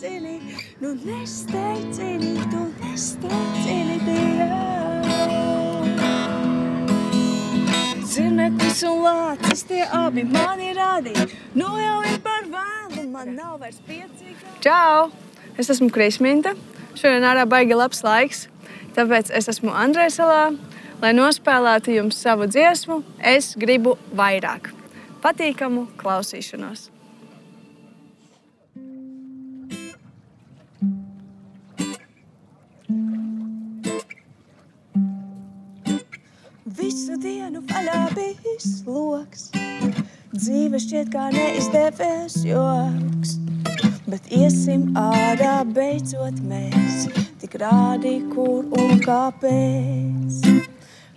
nesteicini, nu nesteicini, tu nesteicini, Dievs. Zirneklis un lācis, tie abi mani radīja, nu jau ir par vēlu, man nav vairs piecīgā. Čau! Es esmu Krisminta, šodien ārā baigi labs laiks, tāpēc es esmu Andrejsalā, lai nospēlētu jums savu dziesmu Es gribu vairāk. Patīkamu klausīšanos! Visu dienu vaļā bijis loks, dzīve šķiet kā neizdevies joks, bet iesim ārā beidzot mēs, tik rādi, kur un kāpēc.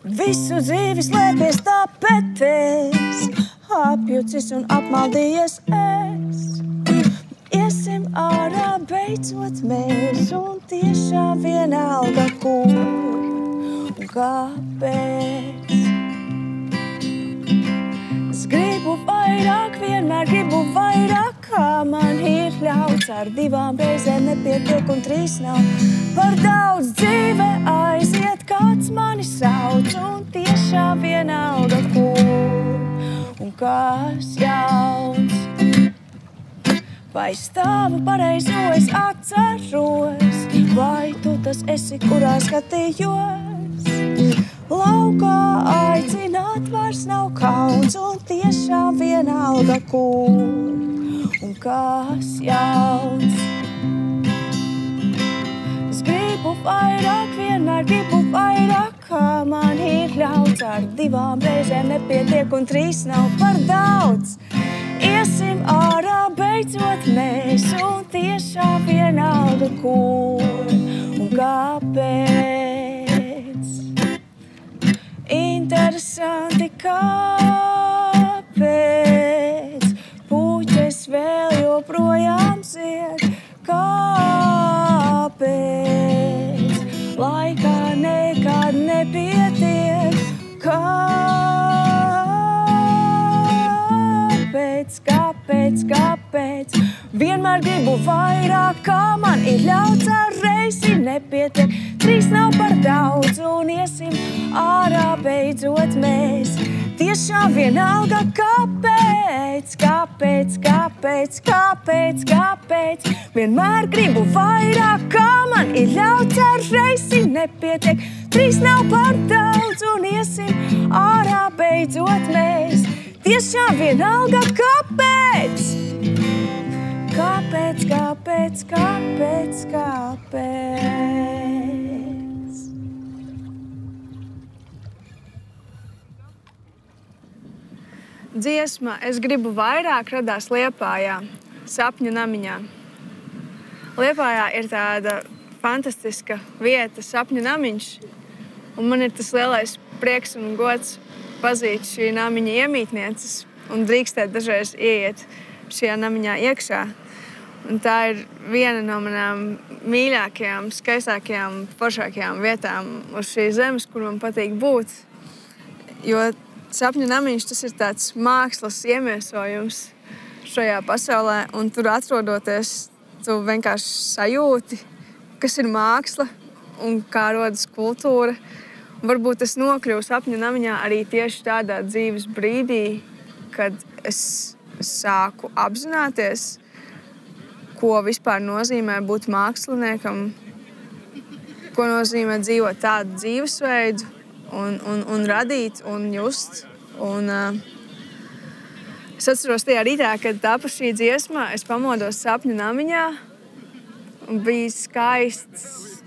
Visu dzīvi slēpies tāpēc, apjucis un apmaldījies es. Iesim ārā beidzot mēs, un tiešām vienalga, kur un kāpēc. Es gribu vairāk, vienmēr gribu vairāk, kā man ir ļauts. Ar 2 reizēm nepietiek un 3 nav par daudz. Dzīve aiziet, kāds mani sauc, un tiešām vienalga, kur un kas jauns. Vai stāvu pareizo es atceros, vai tu tas esi, kurā skatījos? Laukā aicināt vairs nav kauns, un tiešām vienalga, kur un kas jauns. Es gribu vairāk, vienmēr gribu vairāk, kā man ir ļauts. Ar 2 reizēm nepietiek un 3 nav par daudz. Iesim ārā beidzot mēs, un tiešām vienalga, kur un kāpēc. Interesanti, kāpēc puķes vēl joprojām zied, kāpēc laikā nekad nepietiek, kāpēc vienmēr gribu vairāk, kā man ir ļauts. Ar reizi nepietiek, 3 nav par daudz, un iesim ārā beidzot mēs. Tiešām vienalga, kāpēc vienmēr gribu vairāk, kā man ir ļauts. Ar reizi nepietiek, 3 nav par daudz, un iesim ārā beidzot mēs. Tiešām vienalga, kāpēc? Dziesma Es gribu vairāk radās Liepājā, Sapņu namiņā. Liepājā ir tāda fantastiska vieta, Sapņu namiņš, un man ir tas lielais prieks un gods pazīt šī namiņa iemītnieces un drīkstēt dažreiz ieiet šajā namiņā iekšā. Un tā ir viena no manām mīļākajām, skaistākajām, foršākajām vietām uz šīs zemes, kur man patīk būt. Jo Sapņu namiņš tas ir tāds mākslas iemiesojums šajā pasaulē, un tur atrodoties, tu vienkārši sajūti, kas ir māksla un kā rodas kultūra. Varbūt es nokļuvu Sapņu namiņā arī tieši tādā dzīves brīdī, kad es sāku apzināties, ko vispār nozīmē būt māksliniekam, ko nozīmē dzīvot tādu dzīvesveidu un radīt un just. Un, es atceros tajā rītā, kad tapa šī dziesma, es pamodos Sapņu namiņā un bija skaists,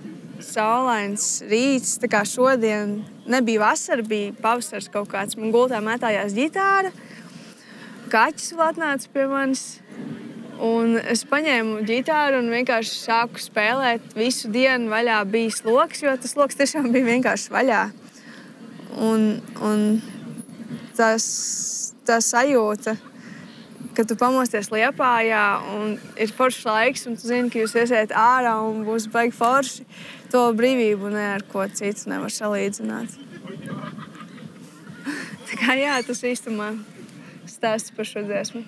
saulains rīts, tā kā šodien nebija vasara, bija pavasars kaut kāds. Man gultā mētājās ģitāra, kaķis vēl atnāca pie manis, un es paņēmu ģitāru un vienkārši sāku spēlēt. Visu dienu vaļā bija sloks, jo tas sloks tiešām bija vienkārši vaļā. Un tā sajūta, ka tu pamosties Liepājā un ir foršs laiks, un tu zini, ka jūs iesiet ārā un būs baigi forši, to brīvību ne ar ko citu nevar salīdzināt. Tā kā jā, tas īstumā stāsts par šo dziesmu.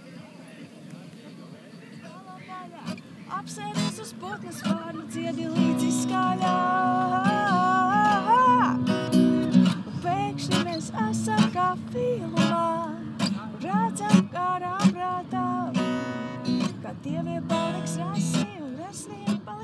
apsēdies uz putnas vārnu, dziedi līdzi skaļā. Pēkšņi mēs esam kā filmā, redzam garām prātā, kā dievie paliks rasi un resniem paliks.